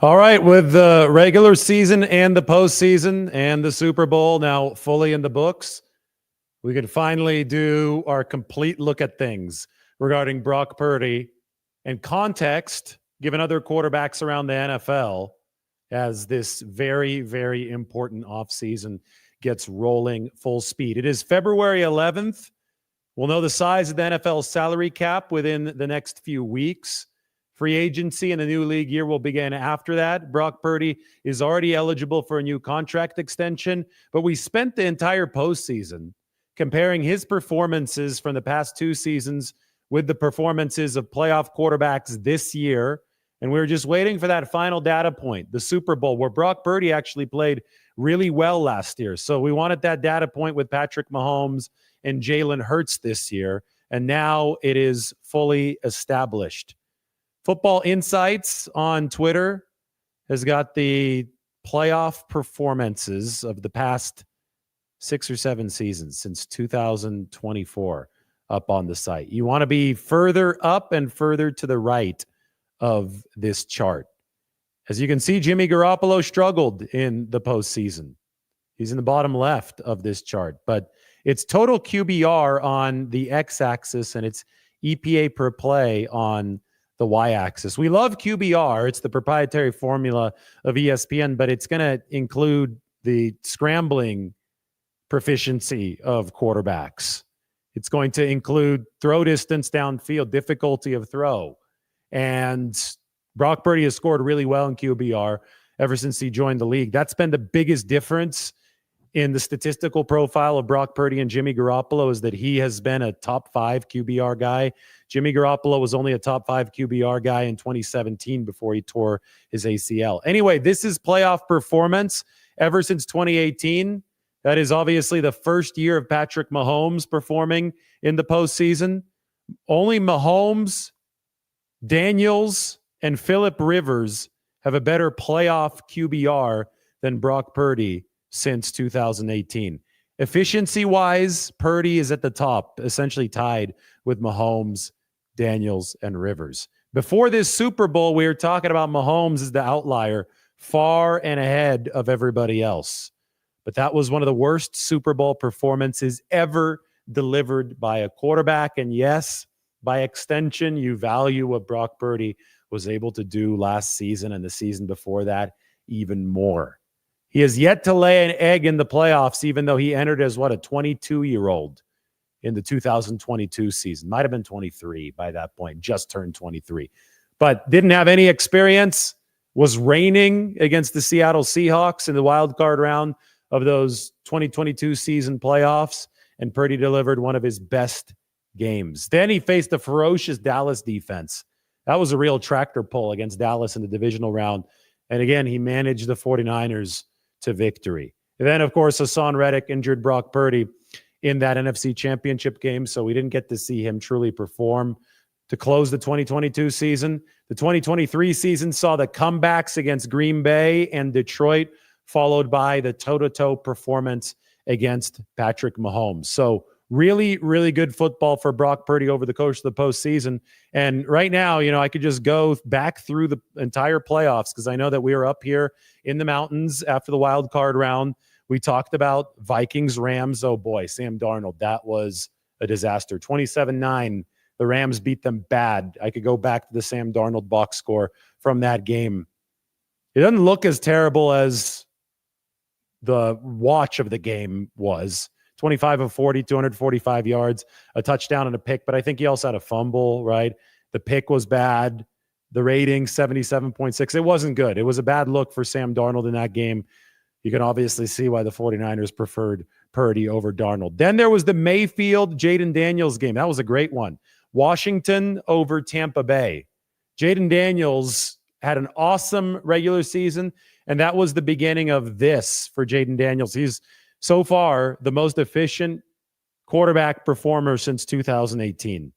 All right, with the regular season and the postseason and the Super Bowl now fully in the books, we could finally do our complete look at things regarding Brock Purdy and context, given other quarterbacks around the NFL, as this very, very important offseason gets rolling full speed. It is February 11th. We'll know the size of the NFL salary cap within the next few weeks. Free agency in the new league year will begin after that. Brock Purdy is already eligible for a new contract extension, but we spent the entire postseason comparing his performances from the past two seasons with the performances of playoff quarterbacks this year. And we were just waiting for that final data point, the Super Bowl, where Brock Purdy actually played really well last year. So we wanted that data point with Patrick Mahomes and Jalen Hurts this year. And now it is fully established. Football Insights on Twitter has got the playoff performances of the past 6 or 7 seasons since 2024 up on the site. You want to be further up and further to the right of this chart. As you can see, Jimmy Garoppolo struggled in the postseason. He's in the bottom left of this chart, but it's total QBR on the x-axis and it's EPA per play on the y-axis. We love QBR. It's the proprietary formula of ESPN, but it's going to include the scrambling proficiency of quarterbacks. It's going to include throw distance downfield, difficulty of throw. And Brock Purdy has scored really well in QBR ever since he joined the league. That's been the biggest difference in the statistical profile of Brock Purdy and Jimmy Garoppolo, is that he has been a top 5 QBR guy. Jimmy Garoppolo was only a top 5 QBR guy in 2017 before he tore his ACL. Anyway, this is playoff performance ever since 2018. That is obviously the first year of Patrick Mahomes performing in the postseason. Only Mahomes, Daniels, and Phillip Rivers have a better playoff QBR than Brock Purdy since 2018. Efficiency-wise, Purdy is at the top, essentially tied with Mahomes, Daniels, and Rivers. Before this Super Bowl, we were talking about Mahomes as the outlier, far and ahead of everybody else. But that was one of the worst Super Bowl performances ever delivered by a quarterback. And yes, by extension, you value what Brock Purdy was able to do last season and the season before that even more. He has yet to lay an egg in the playoffs, even though he entered as, a 22-year-old in the 2022 season. Might have been 23 by that point, just turned 23. But didn't have any experience, was reigning against the Seattle Seahawks in the wild card round of those 2022 season playoffs, and Purdy delivered one of his best games. Then he faced a ferocious Dallas defense. That was a real tractor pull against Dallas in the divisional round. And again, he managed the 49ers to victory. And then, of course, Hassan Reddick injured Brock Purdy in that NFC Championship game, so we didn't get to see him truly perform to close the 2022 season. The 2023 season saw the comebacks against Green Bay and Detroit, followed by the toe-to-toe performance against Patrick Mahomes. So really, really good football for Brock Purdy over the course of the postseason. And right now, I could just go back through the entire playoffs because I know that we were up here in the mountains after the wild card round. We talked about Vikings-Rams. Oh, boy, Sam Darnold, that was a disaster. 27-9, the Rams beat them bad. I could go back to the Sam Darnold box score from that game. It doesn't look as terrible as the watch of the game was. 25 of 40, 245 yards, a touchdown and a pick, but I think he also had a fumble, right? The pick was bad. The rating, 77.6. It wasn't good. It was a bad look for Sam Darnold in that game. You can obviously see why the 49ers preferred Purdy over Darnold. Then there was the Mayfield Jaden Daniels game. That was a great one. Washington over Tampa Bay. Jaden Daniels had an awesome regular season, and that was the beginning of this for Jaden Daniels. He's so far the most efficient quarterback performer since 2018.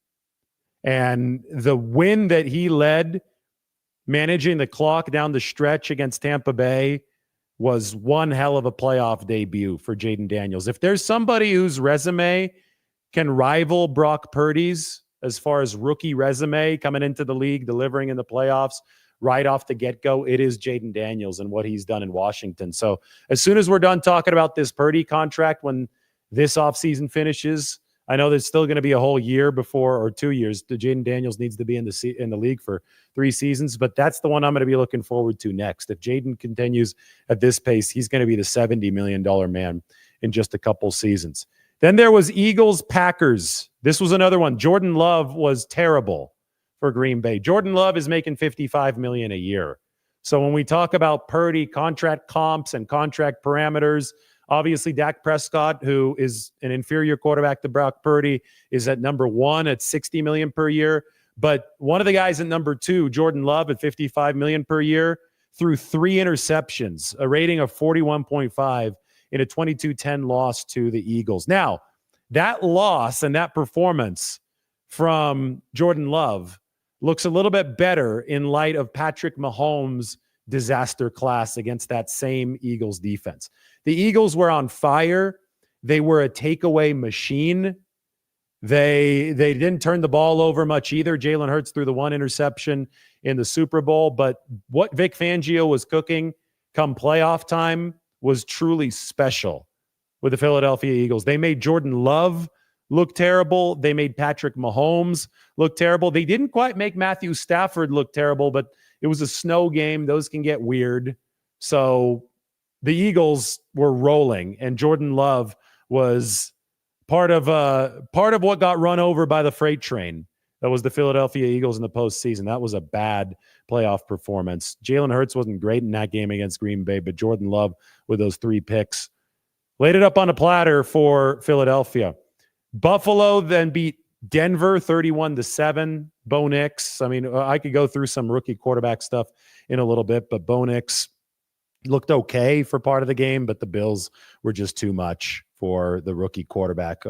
And the win that he led, managing the clock down the stretch against Tampa Bay, was one hell of a playoff debut for Jaden Daniels. If there's somebody whose resume can rival Brock Purdy's as far as rookie resume coming into the league, delivering in the playoffs, right off the get-go, it is Jaden Daniels and what he's done in Washington. So as soon as we're done talking about this Purdy contract, when this offseason finishes, I know there's still going to be a whole year before, or 2 years. Jaden Daniels needs to be in the league for 3 seasons, but that's the one I'm going to be looking forward to next. If Jaden continues at this pace, he's going to be the $70 million man in just a couple seasons. Then there was Eagles-Packers. This was another one. Jordan Love was terrible for Green Bay. Jordan Love is making $55 million a year. So when we talk about Purdy, contract comps and contract parameters, obviously, Dak Prescott, who is an inferior quarterback to Brock Purdy, is at number 1 at $60 million per year. But one of the guys at number 2, Jordan Love, at $55 million per year, threw 3 interceptions, a rating of 41.5 in a 22-10 loss to the Eagles. Now, that loss and that performance from Jordan Love looks a little bit better in light of Patrick Mahomes' disaster class against that same Eagles defense. The Eagles were on fire. They were a takeaway machine. They didn't turn the ball over much either. Jalen Hurts threw the 1 interception in the Super Bowl, but what Vic Fangio was cooking come playoff time was truly special with the Philadelphia Eagles. They made Jordan Love look terrible. They made Patrick Mahomes look terrible. They didn't quite make Matthew Stafford look terrible, but it was a snow game. Those can get weird. So the Eagles were rolling, and Jordan Love was part of what got run over by the freight train. That was the Philadelphia Eagles in the postseason. That was a bad playoff performance. Jalen Hurts wasn't great in that game against Green Bay, but Jordan Love with those 3 picks laid it up on a platter for Philadelphia. Buffalo then beat Denver 31-7. Bo Nix. I mean, I could go through some rookie quarterback stuff in a little bit, but Bo Nix looked okay for part of the game, but the Bills were just too much for the rookie quarterback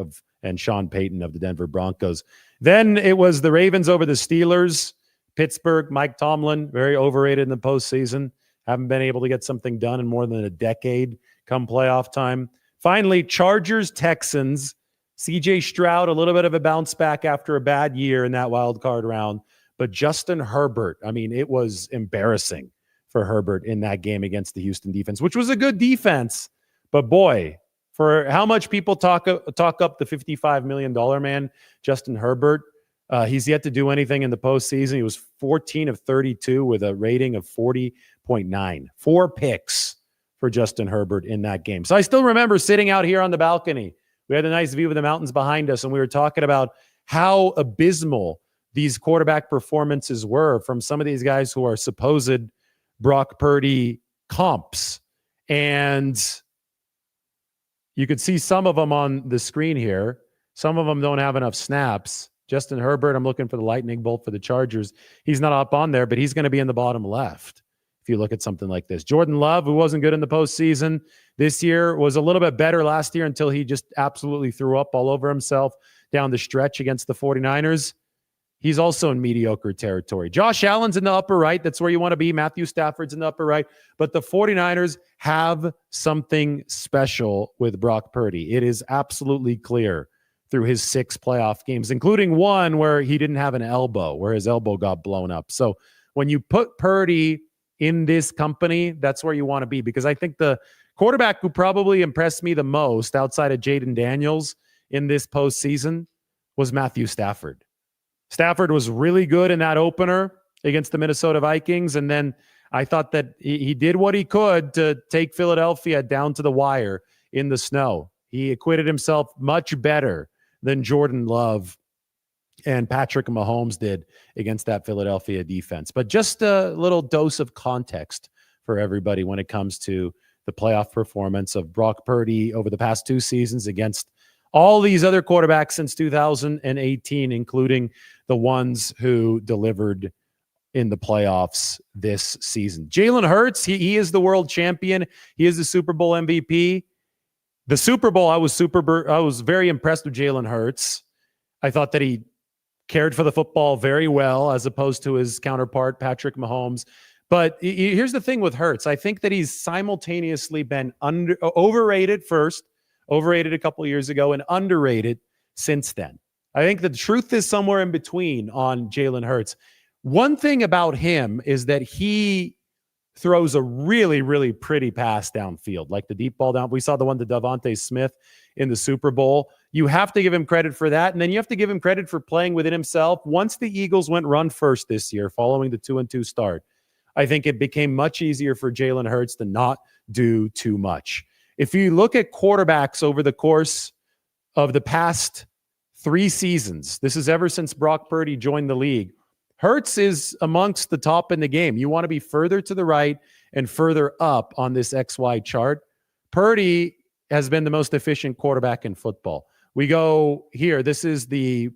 and Sean Payton of the Denver Broncos. Then it was the Ravens over the Steelers. Pittsburgh, Mike Tomlin, very overrated in the postseason. Haven't been able to get something done in more than a decade come playoff time. Finally, Chargers, Texans. CJ Stroud, a little bit of a bounce back after a bad year in that wild card round. But Justin Herbert, I mean, it was embarrassing for Herbert in that game against the Houston defense, which was a good defense. But boy, for how much people talk up the $55 million man, Justin Herbert, he's yet to do anything in the postseason. He was 14 of 32 with a rating of 40.9. 4 picks for Justin Herbert in that game. So I still remember sitting out here on the balcony. We had a nice view of the mountains behind us, and we were talking about how abysmal these quarterback performances were from some of these guys who are supposed Brock Purdy comps. And you could see some of them on the screen here. Some of them don't have enough snaps. Justin Herbert, I'm looking for the lightning bolt for the Chargers. He's not up on there, but he's going to be in the bottom left if you look at something like this. Jordan Love, who wasn't good in the postseason this year, was a little bit better last year until he just absolutely threw up all over himself down the stretch against the 49ers. He's also in mediocre territory. Josh Allen's in the upper right. That's where you want to be. Matthew Stafford's in the upper right. But the 49ers have something special with Brock Purdy. It is absolutely clear through his 6 playoff games, including one where he didn't have an elbow, where his elbow got blown up. So when you put Purdy in this company, that's where you want to be, because I think the quarterback who probably impressed me the most outside of Jaden Daniels in this postseason was Matthew Stafford. Stafford was really good in that opener against the Minnesota Vikings, and then I thought that he did what he could to take Philadelphia down to the wire in the snow. He acquitted himself much better than Jordan Love and Patrick Mahomes did against that Philadelphia defense. But just a little dose of context for everybody when it comes to the playoff performance of Brock Purdy over the past 2 seasons against all these other quarterbacks since 2018, including the ones who delivered in the playoffs this season. Jalen Hurts, he is the world champion. He is the Super Bowl MVP. The Super Bowl, I was very impressed with Jalen Hurts. I thought that he cared for the football very well, as opposed to his counterpart, Patrick Mahomes. But here's the thing with Hurts. I think that he's simultaneously been overrated first, overrated a couple of years ago, and underrated since then. I think the truth is somewhere in between on Jalen Hurts. One thing about him is that he throws a really, really pretty pass downfield, like the deep ball down. We saw the one to Devontae Smith in the Super Bowl. You have to give him credit for that. And then you have to give him credit for playing within himself. Once the Eagles went run first this year, following the 2-2 start, I think it became much easier for Jalen Hurts to not do too much. If you look at quarterbacks over the course of the past 3 seasons, this is ever since Brock Purdy joined the league, Hurts is amongst the top in the game. You want to be further to the right and further up on this XY chart. Purdy has been the most efficient quarterback in football. We go here. This is the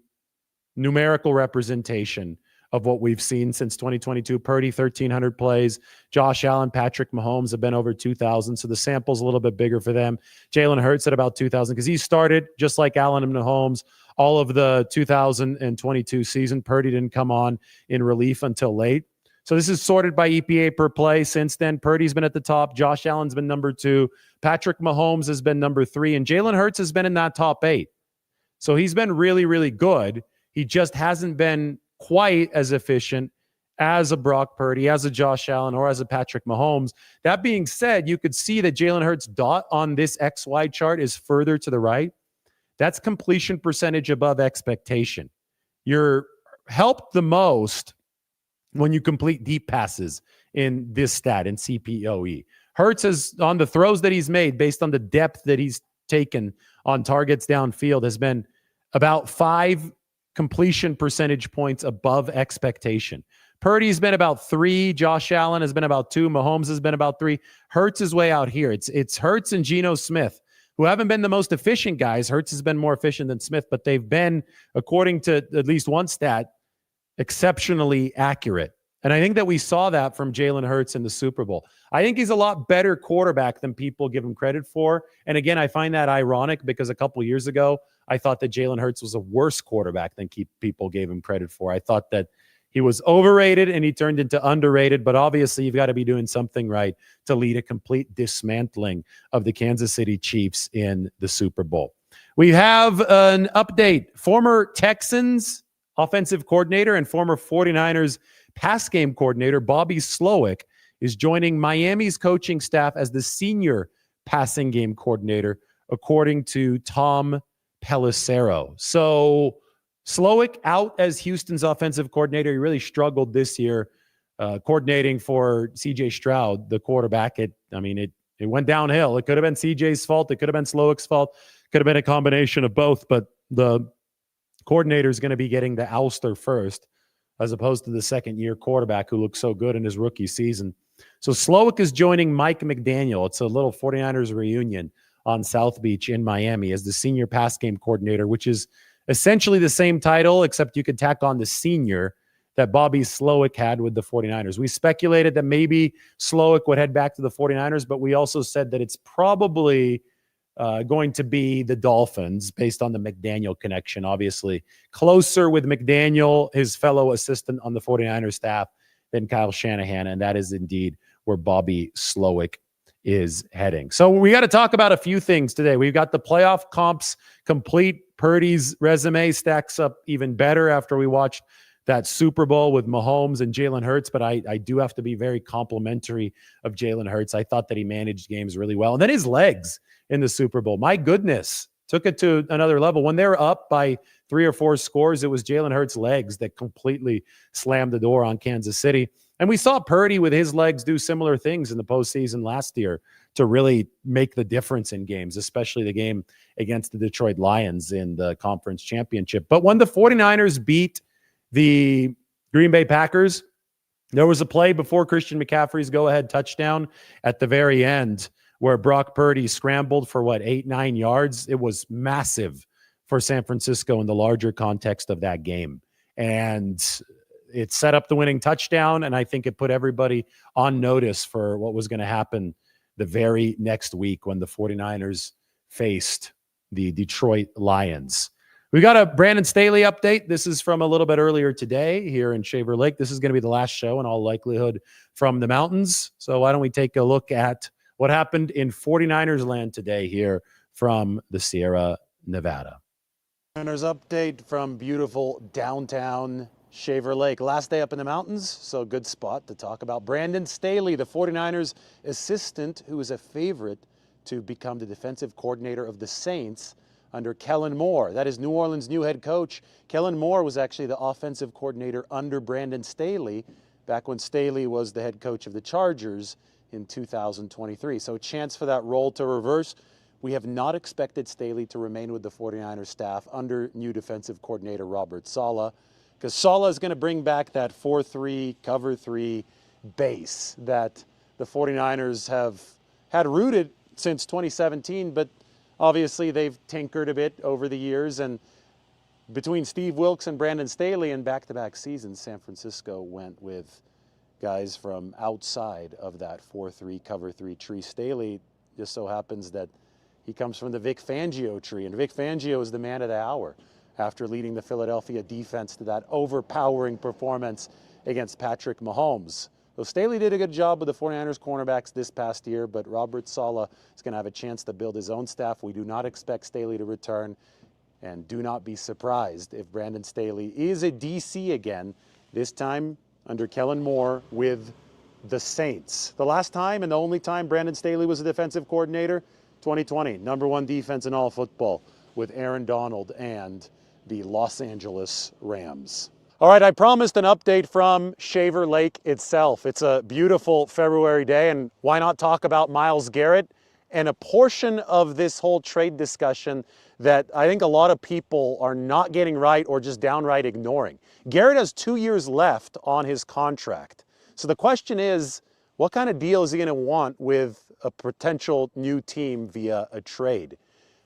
numerical representation of what we've seen since 2022. Purdy, 1,300 plays. Josh Allen, Patrick Mahomes have been over 2,000, so the sample's a little bit bigger for them. Jalen Hurts at about 2,000 because he started, just like Allen and Mahomes, all of the 2022 season. Purdy didn't come on in relief until late. So this is sorted by EPA per play. Since then, Purdy's been at the top. Josh Allen's been number 2. Patrick Mahomes has been number 3. And Jalen Hurts has been in that top 8. So he's been really, really good. He just hasn't been quite as efficient as a Brock Purdy, as a Josh Allen, or as a Patrick Mahomes. That being said, you could see that Jalen Hurts' dot on this XY chart is further to the right. That's completion percentage above expectation. You're helped the most when you complete deep passes in this stat, in CPOE. Hurts has, on the throws that he's made, based on the depth that he's taken on targets downfield, has been about 5 completion percentage points above expectation. Purdy's been about 3. Josh Allen has been about 2. Mahomes has been about 3. Hurts is way out here. It's Hurts and Geno Smith, who haven't been the most efficient guys. Hurts has been more efficient than Smith, but they've been, according to at least one stat, exceptionally accurate. And I think that we saw that from Jalen Hurts in the Super Bowl. I think he's a lot better quarterback than people give him credit for. And again, I find that ironic because a couple years ago, I thought that Jalen Hurts was a worse quarterback than people gave him credit for. I thought that he was overrated and he turned into underrated, but obviously you've got to be doing something right to lead a complete dismantling of the Kansas City Chiefs in the Super Bowl. We have an update. Former Texans offensive coordinator and former 49ers pass game coordinator Bobby Slowick is joining Miami's coaching staff as the senior passing game coordinator, according to Tom Pelissero. So Slowick out as Houston's offensive coordinator. He really struggled this year coordinating for CJ Stroud, the quarterback. It went downhill. It could have been CJ's fault. It could have been Slowick's fault. Could have been a combination of both, but the coordinator is going to be getting the ouster first, as opposed to the second-year quarterback who looked so good in his rookie season. So Slowick is joining Mike McDaniel. It's a little 49ers reunion on South Beach in Miami as the senior pass game coordinator, which is essentially the same title, except you could tack on the senior that Bobby Slowick had with the 49ers. We speculated that maybe Slowick would head back to the 49ers, but we also said that it's probably going to be the Dolphins based on the McDaniel connection, obviously. Closer with McDaniel, his fellow assistant on the 49ers staff, than Kyle Shanahan, and that is indeed where Bobby Slowick is heading. So we got to talk about a few things today. We've got the playoff comps complete. Purdy's resume stacks up even better after we watched that Super Bowl with Mahomes and Jalen Hurts, but I do have to be very complimentary of Jalen Hurts. I thought that he managed games really well. And then his legs in the Super Bowl, my goodness, took it to another level. When they were up by 3 or 4 scores, it was Jalen Hurts' legs that completely slammed the door on Kansas City. And we saw Purdy with his legs do similar things in the postseason last year to really make the difference in games, especially the game against the Detroit Lions in the conference championship. But when the 49ers beat the Green Bay Packers, there was a play before Christian McCaffrey's go-ahead touchdown at the very end where Brock Purdy scrambled for 8-9 yards. It was massive for San Francisco in the larger context of that game. And it set up the winning touchdown, and I think it put everybody on notice for what was going to happen the very next week when the 49ers faced the Detroit Lions. We got a Brandon Staley update. This is from a little bit earlier today here in Shaver Lake. This is going to be the last show in all likelihood from the mountains. So why don't we take a look at what happened in 49ers land today here from the Sierra Nevada. 49ers update from beautiful downtown Shaver Lake, last day up in the mountains, so good spot to talk about Brandon Staley, the 49ers assistant, who is a favorite to become the defensive coordinator of the Saints under Kellen Moore. That is New Orleans' new head coach. Kellen Moore was actually the offensive coordinator under Brandon Staley back when Staley was the head coach of the Chargers in 2023. So a chance for that role to reverse. We have not expected Staley to remain with the 49ers staff under new defensive coordinator Robert Saleh, because Saleh is going to bring back that 4-3, cover 3 base that the 49ers have had rooted since 2017, but obviously they've tinkered a bit over the years. And between Steve Wilks and Brandon Staley in back-to-back seasons, San Francisco went with guys from outside of that 4-3, cover 3 tree. Staley just so happens that he comes from the Vic Fangio tree, and Vic Fangio is the man of the hour after leading the Philadelphia defense to that overpowering performance against Patrick Mahomes. So Staley did a good job with the 49ers cornerbacks this past year, but Robert Saleh is going to have a chance to build his own staff. We do not expect Staley to return, and do not be surprised if Brandon Staley is a DC again, this time under Kellen Moore with the Saints. The last time and the only time Brandon Staley was a defensive coordinator, 2020, #1 defense in all football with Aaron Donald and the Los Angeles Rams. All right, I promised an update from Shaver Lake itself. It's a beautiful February day, and why not talk about Myles Garrett and a portion of this whole trade discussion that I think a lot of people are not getting right or just downright ignoring. Garrett has 2 years left on his contract. So the question is, what kind of deal is he going to want with a potential new team via a trade?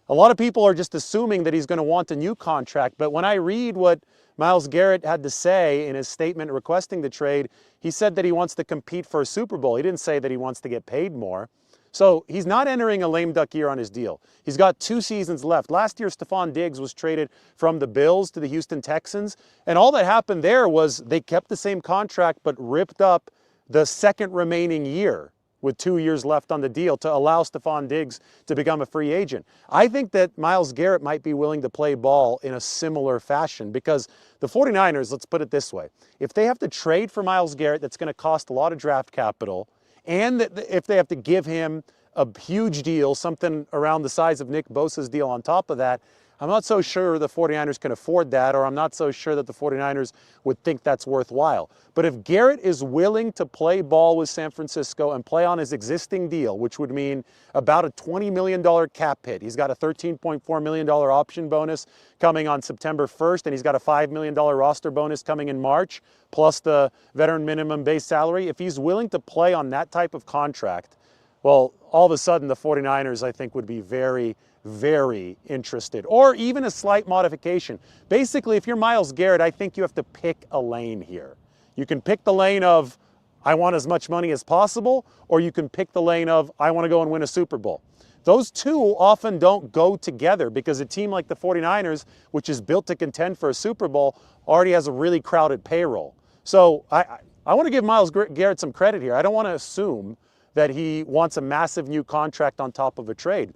A lot of people are just assuming that he's going to want a new contract, but when I read what Myles Garrett had to say in his statement requesting the trade, he said that he wants to compete for a Super Bowl. He didn't say that he wants to get paid more. So he's not entering a lame duck year on his deal. He's got 2 seasons left. Last year, Stephon Diggs was traded from the Bills to the Houston Texans, and all that happened there was they kept the same contract but ripped up the second remaining year with 2 years left on the deal to allow Stephon Diggs to become a free agent. I think that Myles Garrett might be willing to play ball in a similar fashion, because the 49ers, let's put it this way, if they have to trade for Myles Garrett, that's going to cost a lot of draft capital, and if they have to give him a huge deal, something around the size of Nick Bosa's deal on top of that, I'm not so sure the 49ers can afford that, or I'm not so sure that the 49ers would think that's worthwhile. But if Garrett is willing to play ball with San Francisco and play on his existing deal, which would mean about a $20 million cap hit. He's got a $13.4 million option bonus coming on September 1st, and he's got a $5 million roster bonus coming in March, plus the veteran minimum base salary. If he's willing to play on that type of contract, well, all of a sudden the 49ers, I think, would be very, very interested, or even a slight modification. Basically, if you're Myles Garrett, I think you have to pick a lane here. You can pick the lane of, I want as much money as possible, or you can pick the lane of, I want to go and win a Super Bowl. Those two often don't go together, because a team like the 49ers, which is built to contend for a Super Bowl, already has a really crowded payroll. So I want to give Myles Garrett some credit here. I don't want to assume that he wants a massive new contract on top of a trade.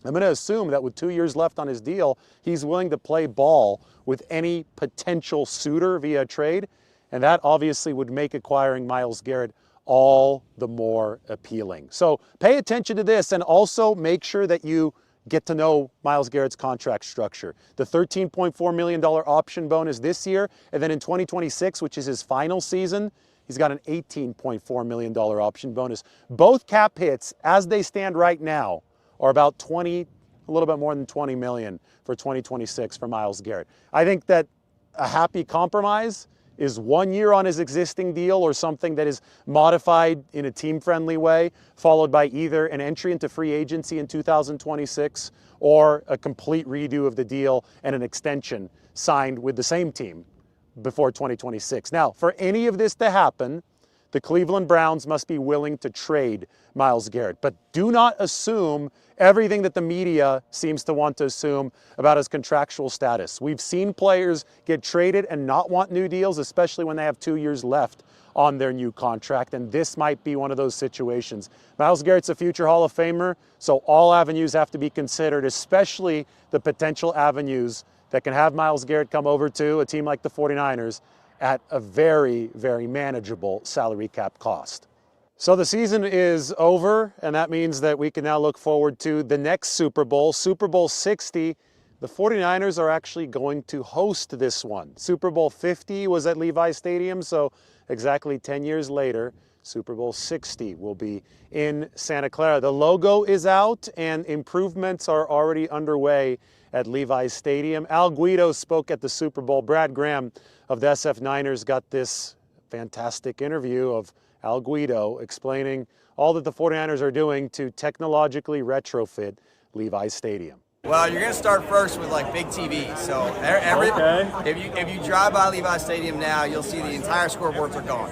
I'm going to assume that with 2 years left on his deal, he's willing to play ball with any potential suitor via trade, and that obviously would make acquiring Myles Garrett all the more appealing. So pay attention to this, and also make sure that you get to know Myles Garrett's contract structure. The $13.4 million option bonus this year, and then in 2026, which is his final season, he's got an $18.4 million option bonus. Both cap hits, as they stand right now, are about a little bit more than $20 million for 2026 for Myles Garrett. I think that a happy compromise is 1 year on his existing deal, or something that is modified in a team-friendly way, followed by either an entry into free agency in 2026 or a complete redo of the deal and an extension signed with the same team before 2026. Now, for any of this to happen, the Cleveland Browns must be willing to trade Myles Garrett. But do not assume everything that the media seems to want to assume about his contractual status. We've seen players get traded and not want new deals, especially when they have 2 years left on their new contract, and this might be one of those situations. Myles Garrett's a future Hall of Famer, so all avenues have to be considered, especially the potential avenues that can have Myles Garrett come over to a team like the 49ers at a very, very manageable salary cap cost. So the season is over, and that means that we can now look forward to the next Super Bowl, Super Bowl 60. The 49ers are actually going to host this one. Super Bowl 50 was at Levi Stadium, so exactly 10 years later, Super Bowl 60 will be in Santa Clara. The logo is out, and improvements are already underway at Levi Stadium. Al Guido spoke at the Super Bowl. Brad Graham of the SF Niners got this fantastic interview of Al Guido explaining all that the 49ers are doing to technologically retrofit Levi Stadium. Well, you're going to start first with like big TVs. So if you drive by Levi Stadium now, you'll see the entire scoreboards are gone.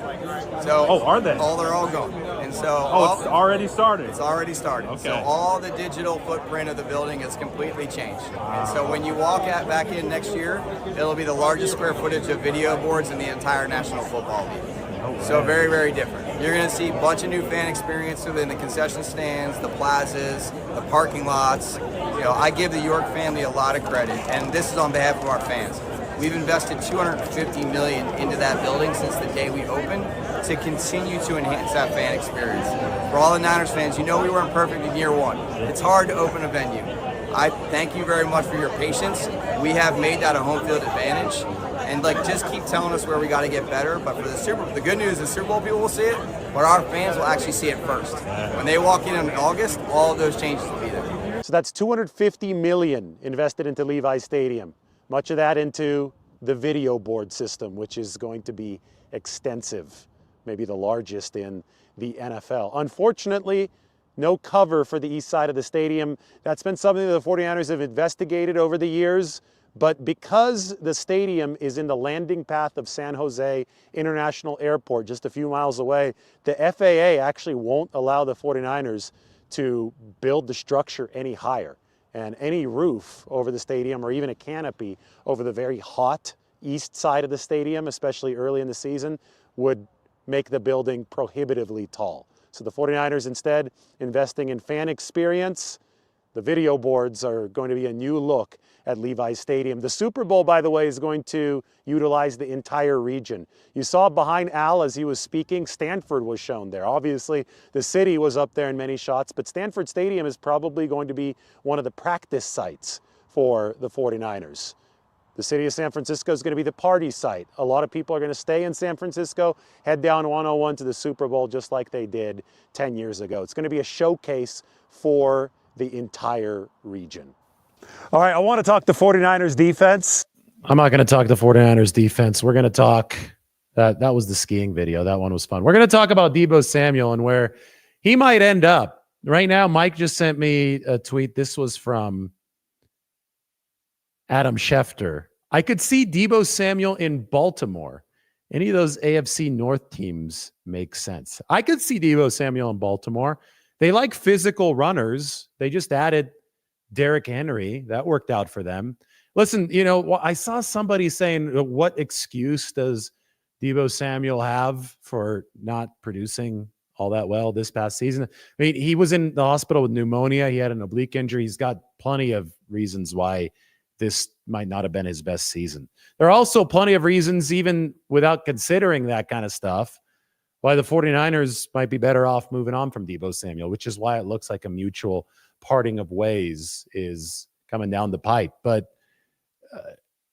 So are they? They're all gone. And so it's already started. It's already started. Okay. So all the digital footprint of the building is completely changed. And so when you walk back in next year, it'll be the largest square footage of video boards in the entire National Football League. So very, very different. You're going to see a bunch of new fan experience within the concession stands, the plazas, the parking lots. I give the York family a lot of credit, and this is on behalf of our fans. We've invested $250 million into that building since the day we opened to continue to enhance that fan experience. For all the Niners fans, we weren't perfect in year one. It's hard to open a venue. I thank you very much for your patience. We have made that a home field advantage. And just keep telling us where we got to get better. But for the Super Bowl, the good news is Super Bowl people will see it, but our fans will actually see it first. When they walk in August, all of those changes will be there. So that's $250 million invested into Levi Stadium. Much of that into the video board system, which is going to be extensive, maybe the largest in the NFL. Unfortunately, no cover for the east side of the stadium. That's been something that the 49ers have investigated over the years. But because the stadium is in the landing path of San Jose International Airport, just a few miles away, the FAA actually won't allow the 49ers to build the structure any higher. And any roof over the stadium, or even a canopy over the very hot east side of the stadium, especially early in the season, would make the building prohibitively tall. So the 49ers instead investing in fan experience. The video boards are going to be a new look at Levi Stadium. The Super Bowl, by the way, is going to utilize the entire region. You saw behind Al as he was speaking, Stanford was shown there. Obviously, the city was up there in many shots, but Stanford Stadium is probably going to be one of the practice sites for the 49ers. The city of San Francisco is going to be the party site. A lot of people are going to stay in San Francisco, head down 101 to the Super Bowl just like they did 10 years ago. It's going to be a showcase for the entire region. All right, I want to talk the 49ers defense. I'm not going to talk the 49ers defense. We're going to talk, that was the skiing video. That one was fun. We're going to talk about Deebo Samuel and where he might end up. Right now, Mike just sent me a tweet. This was from Adam Schefter. I could see Deebo Samuel in Baltimore. Any of those AFC North teams make sense. I could see Deebo Samuel in Baltimore. They like physical runners. They just added Derrick Henry. That worked out for them. Listen, I saw somebody saying, what excuse does Deebo Samuel have for not producing all that well this past season? I mean, he was in the hospital with pneumonia. He had an oblique injury. He's got plenty of reasons why this might not have been his best season. There are also plenty of reasons, even without considering that kind of stuff, why the 49ers might be better off moving on from Deebo Samuel, which is why it looks like a mutual parting of ways is coming down the pipe. But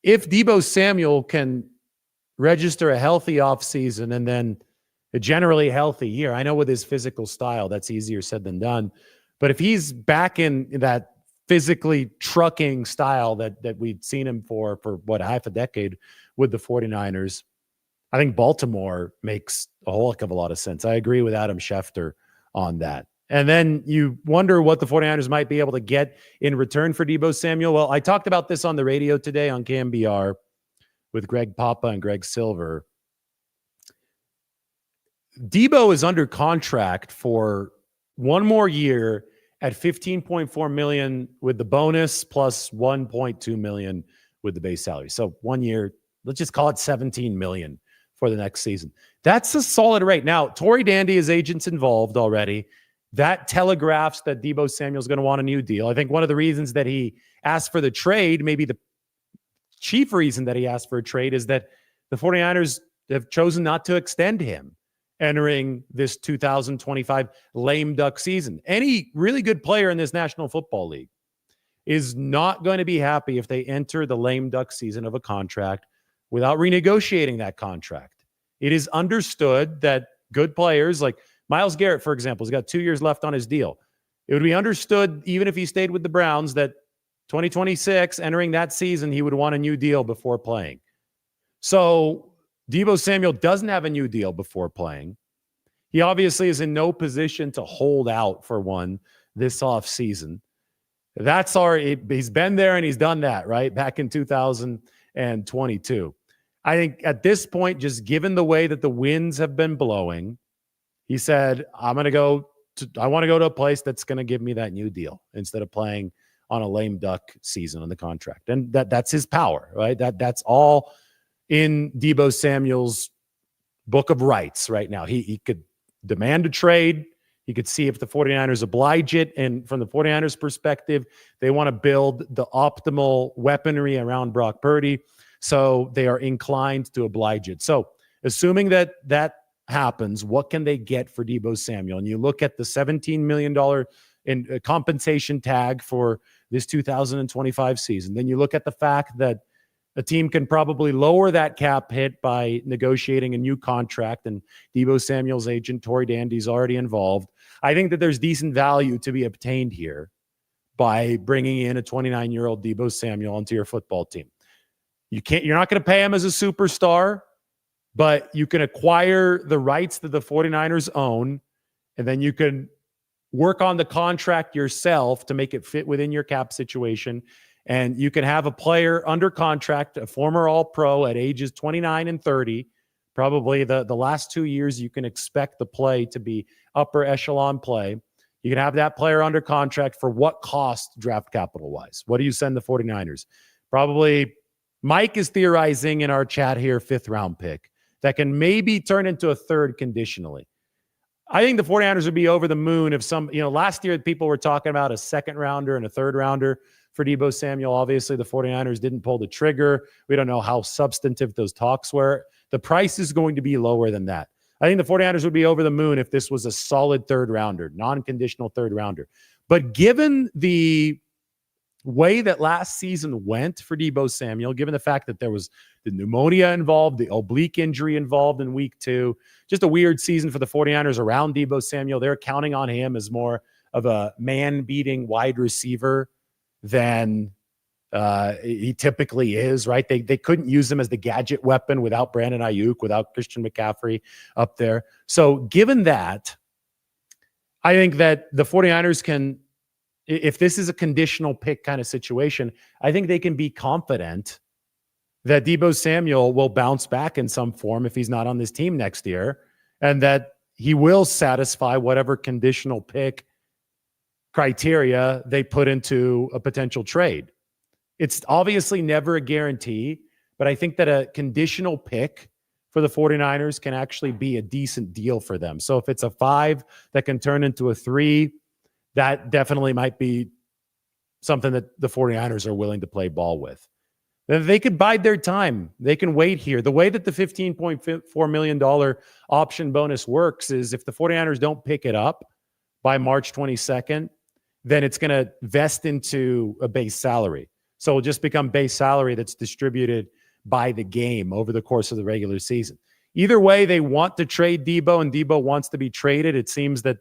if Deebo Samuel can register a healthy offseason and then a generally healthy year, I know with his physical style, that's easier said than done. But if he's back in that physically trucking style that we'd seen him for half a decade with the 49ers, I think Baltimore makes a whole heck of a lot of sense. I agree with Adam Schefter on that. And then you wonder what the 49ers might be able to get in return for Deebo Samuel. Well, I talked about this on the radio today on KMBR with Greg Papa and Greg Silver. Deebo is under contract for one more year at $15.4 million with the bonus plus $1.2 million with the base salary. So 1 year, let's just call it $17 million for the next season. That's a solid rate. Now, Tory Dandy, his agent's involved already. That telegraphs that Deebo Samuel's going to want a new deal. I think one of the reasons that he asked for the trade, maybe the chief reason that he asked for a trade, is that the 49ers have chosen not to extend him entering this 2025 lame duck season. Any really good player in this National Football League is not going to be happy if they enter the lame duck season of a contract without renegotiating that contract. It is understood that good players like Myles Garrett, for example, has got 2 years left on his deal. It would be understood, even if he stayed with the Browns, that 2026, entering that season, he would want a new deal before playing. So Deebo Samuel doesn't have a new deal before playing. He obviously is in no position to hold out for one this offseason. He's been there and he's done that, right? Back in 2022. I think at this point, just given the way that the winds have been blowing, he said, I want to go to a place that's going to give me that new deal instead of playing on a lame duck season on the contract. And that's his power, right? That's all in Deebo Samuel's book of rights right now. He could demand a trade. He could see if the 49ers oblige it. And from the 49ers perspective, they want to build the optimal weaponry around Brock Purdy. So they are inclined to oblige it. So assuming that happens, what can they get for Deebo Samuel? And you look at the $17 million in compensation tag for this 2025 season. Then you look at the fact that a team can probably lower that cap hit by negotiating a new contract, and Deebo Samuel's agent, Tory Dandy's already involved. I think that there's decent value to be obtained here by bringing in a 29-year-old Deebo Samuel onto your football team. You're not going to pay him as a superstar, but you can acquire the rights that the 49ers own, and then you can work on the contract yourself to make it fit within your cap situation. And you can have a player under contract, a former All-Pro at ages 29 and 30. Probably the last 2 years you can expect the play to be upper echelon play. You can have that player under contract for what cost draft capital-wise? What do you send the 49ers? Probably, Mike is theorizing in our chat here, 5th-round pick that can maybe turn into a third conditionally. I think the 49ers would be over the moon if last year people were talking about a 2nd-rounder and a 3rd-rounder for Deebo Samuel. Obviously, the 49ers didn't pull the trigger. We don't know how substantive those talks were. The price is going to be lower than that. I think the 49ers would be over the moon if this was a solid 3rd-rounder, non-conditional 3rd-rounder. But given the way that last season went for Deebo Samuel, given the fact that there was the pneumonia involved, the oblique injury involved in week 2, just a weird season for the 49ers around Deebo Samuel. They're counting on him as more of a man-beating wide receiver than he typically is, right? They couldn't use him as the gadget weapon without Brandon Ayuk, without Christian McCaffrey up there. So given that, I think that the 49ers can, if this is a conditional pick kind of situation, I think they can be confident that Deebo Samuel will bounce back in some form if he's not on this team next year, and that he will satisfy whatever conditional pick criteria they put into a potential trade. It's obviously never a guarantee, but I think that a conditional pick for the 49ers can actually be a decent deal for them. So if it's a 5 that can turn into a 3, that definitely might be something that the 49ers are willing to play ball with. They could bide their time. They can wait here. The way that the $15.4 million option bonus works is if the 49ers don't pick it up by March 22nd, then it's going to vest into a base salary. So it'll just become base salary that's distributed by the game over the course of the regular season. Either way, they want to trade Deebo, and Deebo wants to be traded. It seems that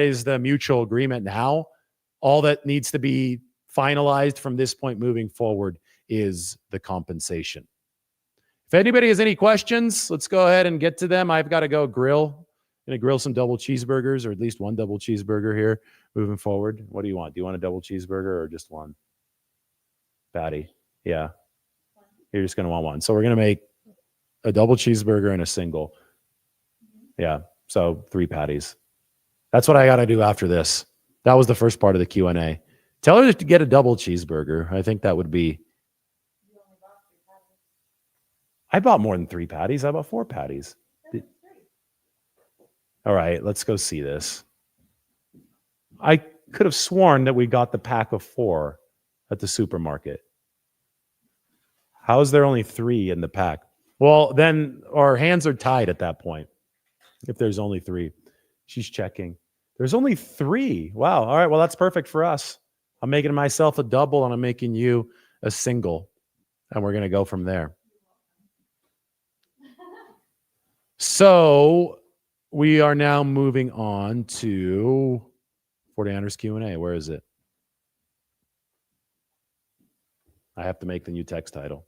is the mutual agreement now. All that needs to be finalized from this point moving forward is the compensation. If anybody has any questions, let's go ahead and get to them. I've got to go grill. I'm going to grill some double cheeseburgers, or at least one double cheeseburger here moving forward. What do you want? Do you want a double cheeseburger or just one? Patty. Yeah. You're just going to want one. So we're going to make a double cheeseburger and a single. Yeah. So 3 patties. That's what I got to do after this. That was the first part of the Q&A. Tell her to get a double cheeseburger. I think that would be. I bought more than 3 patties. I bought 4 patties. All right, let's go see this. I could have sworn that we got the pack of 4 at the supermarket. How is there only 3 in the pack? Well, then our hands are tied at that point. If there's only 3. She's checking. There's only 3. Wow. All right. Well, that's perfect for us. I'm making myself a double and I'm making you a single. And we're going to go from there. So we are now moving on to 49ers Q&A. Where is it? I have to make the new text title.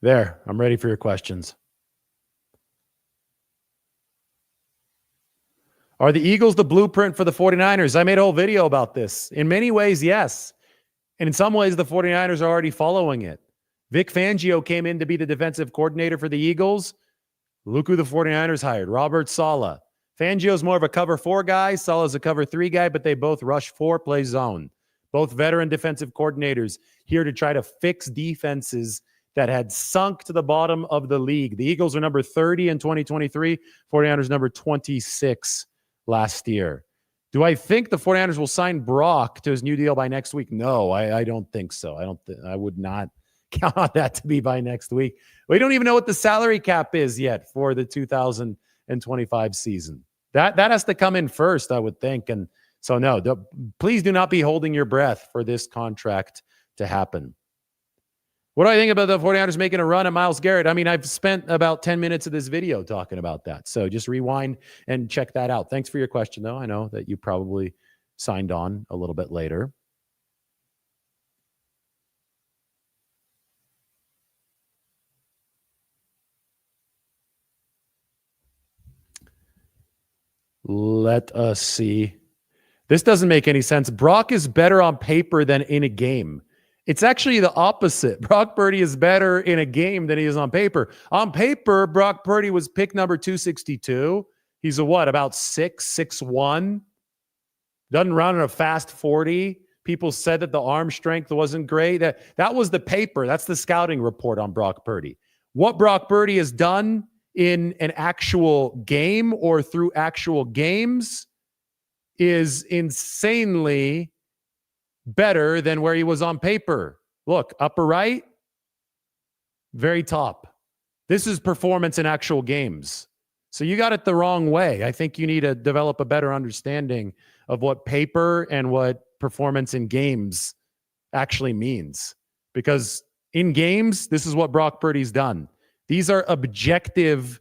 There. I'm ready for your questions. Are the Eagles the blueprint for the 49ers? I made a whole video about this. In many ways, yes. And in some ways, the 49ers are already following it. Vic Fangio came in to be the defensive coordinator for the Eagles. Look who the 49ers hired, Robert Saleh. Fangio's more of a cover 4 guy. Saleh's a cover 3 guy, but they both rush 4, play zone. Both veteran defensive coordinators here to try to fix defenses that had sunk to the bottom of the league. The Eagles are number 30 in 2023, 49ers number 26 last year. Do I think the 49ers will sign Brock to his new deal by next week? No, I don't think so. I would not count on that to be by next week. We don't even know what the salary cap is yet for the 2025 season. That has to come in first, I would think. And so, no, please do not be holding your breath for this contract to happen. What do I think about the 49ers making a run at Myles Garrett? I mean, I've spent about 10 minutes of this video talking about that. So just rewind and check that out. Thanks for your question, though. I know that you probably signed on a little bit later. Let us see. This doesn't make any sense. Brock is better on paper than in a game. It's actually the opposite. Brock Purdy is better in a game than he is on paper. On paper, Brock Purdy was pick number 262. He's about 6'1". Doesn't run in a fast 40. People said that the arm strength wasn't great. That was the paper. That's the scouting report on Brock Purdy. What Brock Purdy has done in an actual game or through actual games is insanely better than where he was on paper. Look, upper right, very top. This is performance in actual games. So you got it the wrong way. I think you need to develop a better understanding of what paper and what performance in games actually means. Because in games, this is what Brock Purdy's done. These are objective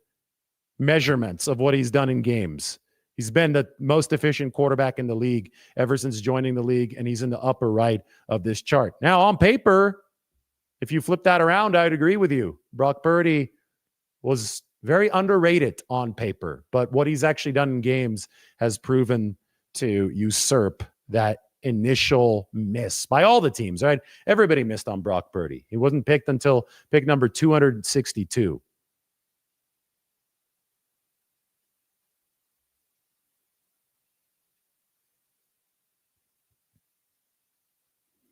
measurements of what he's done in games. He's been the most efficient quarterback in the league ever since joining the league, and he's in the upper right of this chart. Now, on paper, if you flip that around, I'd agree with you. Brock Purdy was very underrated on paper, but what he's actually done in games has proven to usurp that initial miss by all the teams, right? Everybody missed on Brock Purdy. He wasn't picked until pick number 262.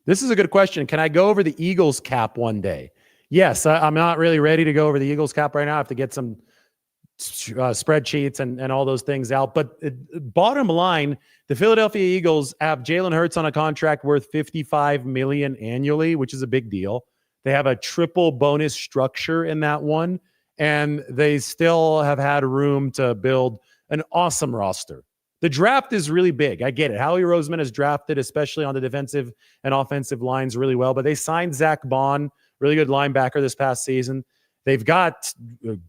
This is a good question. Can I go over the Eagles cap one day? Yes, I'm not really ready to go over the Eagles cap right now. I have to get some spreadsheets and all those things out. But bottom line, the Philadelphia Eagles have Jalen Hurts on a contract worth $55 million annually, which is a big deal. They have a triple bonus structure in that one, and they still have had room to build an awesome roster. The draft is really big. I get it. Howie Roseman has drafted, especially on the defensive and offensive lines, really well. But they signed Zach Bond, really good linebacker this past season. They've got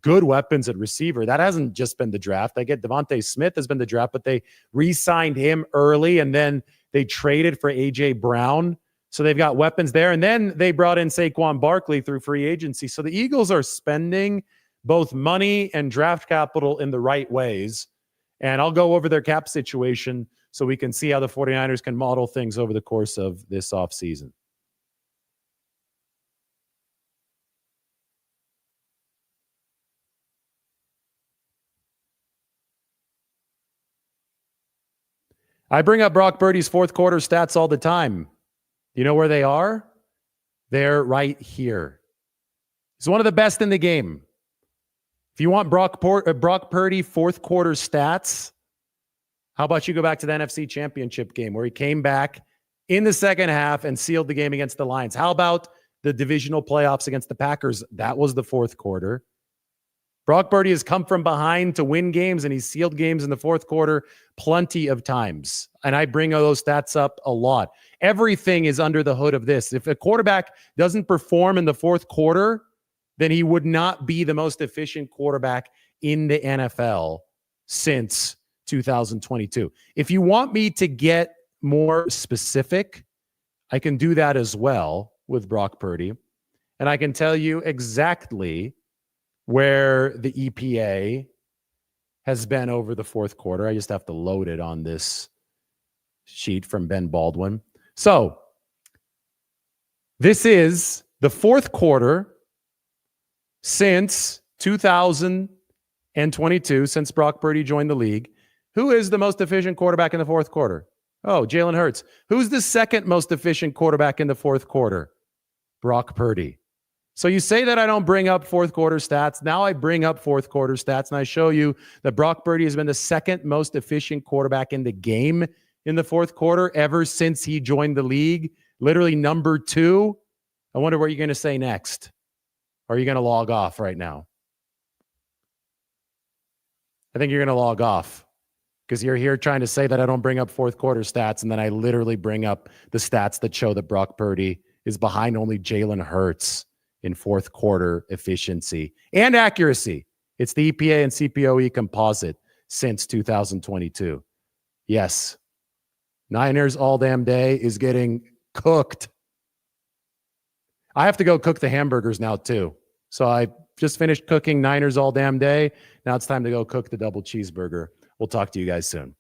good weapons at receiver. That hasn't just been the draft. I get Devontae Smith has been the draft, but they re-signed him early, and then they traded for A.J. Brown. So they've got weapons there. And then they brought in Saquon Barkley through free agency. So the Eagles are spending both money and draft capital in the right ways. And I'll go over their cap situation so we can see how the 49ers can model things over the course of this offseason. I bring up Brock Purdy's fourth quarter stats all the time. You know where they are? They're right here. He's one of the best in the game. If you want Brock Purdy fourth quarter stats, how about you go back to the NFC Championship game where he came back in the second half and sealed the game against the Lions? How about the divisional playoffs against the Packers. That was the fourth quarter. Brock Purdy has come from behind to win games, and he's sealed games in the fourth quarter plenty of times. And I bring those stats up a lot. Everything is under the hood of this. If a quarterback doesn't perform in the fourth quarter, then he would not be the most efficient quarterback in the NFL since 2022. If you want me to get more specific, I can do that as well with Brock Purdy. And I can tell you exactly where the EPA has been over the fourth quarter. I just have to load it on this sheet from Ben Baldwin. So this is the fourth quarter since 2022, since Brock Purdy joined the league. Who is the most efficient quarterback in the fourth quarter? Oh, Jalen Hurts. Who's the second most efficient quarterback in the fourth quarter? Brock Purdy. So you say that I don't bring up fourth quarter stats. Now I bring up fourth quarter stats, and I show you that Brock Purdy has been the second most efficient quarterback in the game in the fourth quarter ever since he joined the league. Literally number 2. I wonder what you're going to say next. Or are you going to log off right now? I think you're going to log off because you're here trying to say that I don't bring up fourth quarter stats, and then I literally bring up the stats that show that Brock Purdy is behind only Jalen Hurts in fourth quarter efficiency and accuracy. It's the EPA and CPOE composite since 2022. Yes. Niners all damn day is getting cooked. I have to go cook the hamburgers now too. So I just finished cooking Niners all damn day. Now it's time to go cook the double cheeseburger. We'll talk to you guys soon.